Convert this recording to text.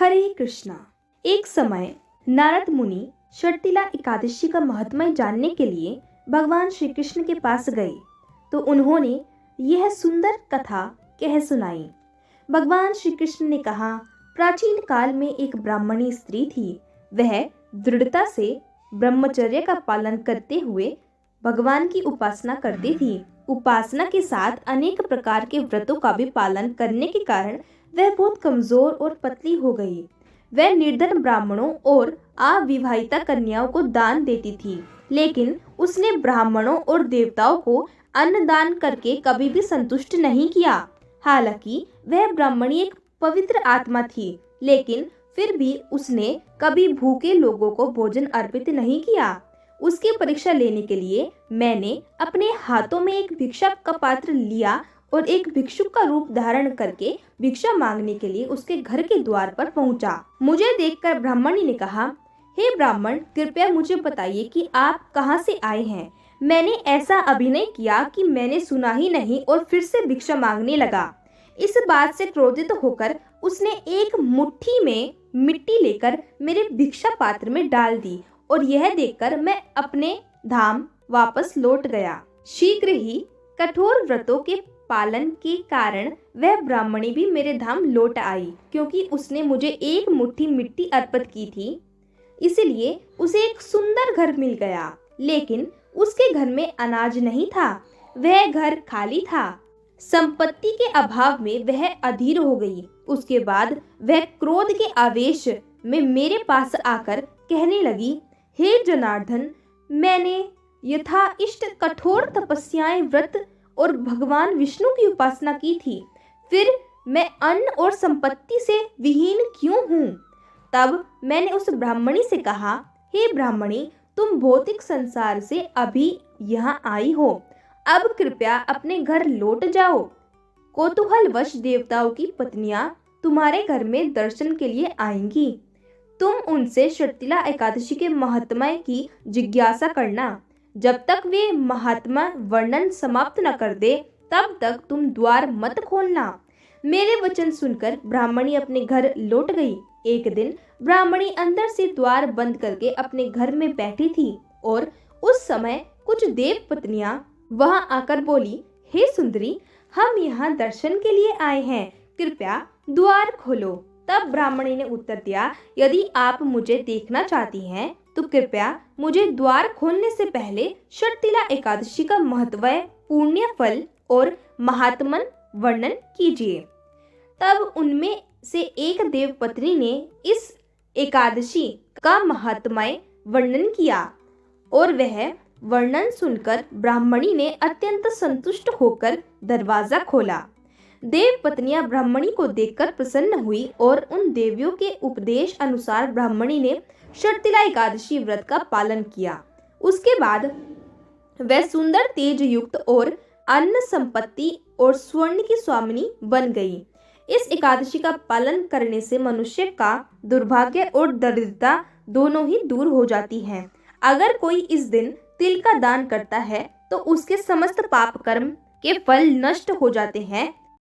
हरे कृष्णा। एक समय नारद मुनि षटतिला एकादशी का महात्म्य जानने के लिए भगवान श्री कृष्ण के पास गए तो उन्होंने यह सुंदर कथा कह सुनाई। भगवान श्री कृष्ण ने कहा, प्राचीन काल में एक ब्राह्मणी स्त्री थी। वह दृढ़ता से ब्रह्मचर्य का पालन करते हुए भगवान की उपासना करती थी। उपासना के साथ अनेक प्रकार के व्रतों का भी पालन करने के कारण वह बहुत कमजोर और पतली हो गई। वह निर्धन ब्राह्मणों और अविवाहिता कन्याओं को दान देती थी, लेकिन उसने ब्राह्मणों और देवताओं को अन्न दान करके कभी भी संतुष्ट नहीं किया। हालांकि वह ब्राह्मणी एक पवित्र आत्मा थी, लेकिन फिर भी उसने कभी भूखे लोगों को भोजन अर्पित नहीं किया। उसकी परीक्षा लेने के लिए मैंने अपने हाथों में एक भिक्षा का पात्र लिया और एक भिक्षुक का रूप धारण करके भिक्षा मांगने के लिए उसके घर के द्वार पर पहुंचा। मुझे देखकर ब्राह्मणी ने कहा, हे ब्राह्मण, कृपया मुझे बताइए कि आप कहां से आए हैं। मैंने ऐसा अभिनय किया कि मैंने सुना ही नहीं और फिर से भिक्षा मांगने लगा। इस बात से क्रोधित होकर उसने एक मुट्ठी में मिट्टी लेकर मेरे भिक्षा पात्र में डाल दी और यह देखकर मैं अपने धाम वापस लौट गया। शीघ्र ही कठोर व्रतों के पालन के कारण वह ब्राह्मणी भी मेरे धाम लौट आई। क्योंकि उसने मुझे एक मुट्ठी मिट्टी अर्पित की थी, इसलिए उसे एक सुंदर घर मिल गया। लेकिन उसके घर में अनाज नहीं था, वह घर खाली था। संपत्ति के अभाव में वह अधीर हो गई। उसके बाद वह क्रोध के आवेश में मेरे पास आकर कहने लगी, हे जनार्दन, मैंने यथा इष्ट कठोर तपस्याएं, व्रत और भगवान विष्णु की उपासना की थी, फिर मैं अन्न और संपत्ति से विहीन क्यों हूँ? तब मैंने उस ब्राह्मणी से कहा, हे ब्राह्मणी, तुम भौतिक संसार से अभी यहाँ आई हो, अब कृपया अपने घर लौट जाओ। कौतूहलवश देवताओं की पत्नियां तुम्हारे घर में दर्शन के लिए आएंगी। तुम उनसे षटतिला एकादशी के महात्म्य की जिज्ञासा करना। जब तक वे महात्मा वर्णन समाप्त न कर दे, तब तक तुम द्वार मत खोलना। मेरे वचन सुनकर ब्राह्मणी अपने घर लौट गई। एक दिन ब्राह्मणी अंदर से द्वार बंद करके अपने घर में बैठी थी और उस समय कुछ देव पत्नियां वहां आकर बोली, हे सुंदरी, हम यहाँ दर्शन के लिए आए हैं, कृपया द्वार खोलो। तब ब्राह्मणी ने उत्तर दिया, यदि आप मुझे देखना चाहती हैं तो कृपया मुझे द्वार खोलने से पहले षटतिला एकादशी का महत्व, पुण्य फल और महात्मन वर्णन कीजिए। तब उनमें से एक देव पत्नी ने इस एकादशी का महात्म्य वर्णन किया और वह वर्णन सुनकर ब्राह्मणी ने अत्यंत संतुष्ट होकर दरवाजा खोला। देव पत्नियां ब्राह्मणी को देखकर प्रसन्न हुई और उन देवियों के उपदेश अनुसार ब्राह्मणी ने षटतिला एकादशी व्रत का पालन किया। उसके बाद वह सुंदर तेज युक्त और अन्न संपत्ति और स्वर्ण की स्वामिनी बन गई। इस एकादशी का पालन करने से मनुष्य का दुर्भाग्य और दरिद्रता दोनों ही दूर हो जाती हैं। अगर कोई इस दिन तिल का दान करता है तो उसके समस्त पाप कर्म के फल नष्ट हो जाते हैं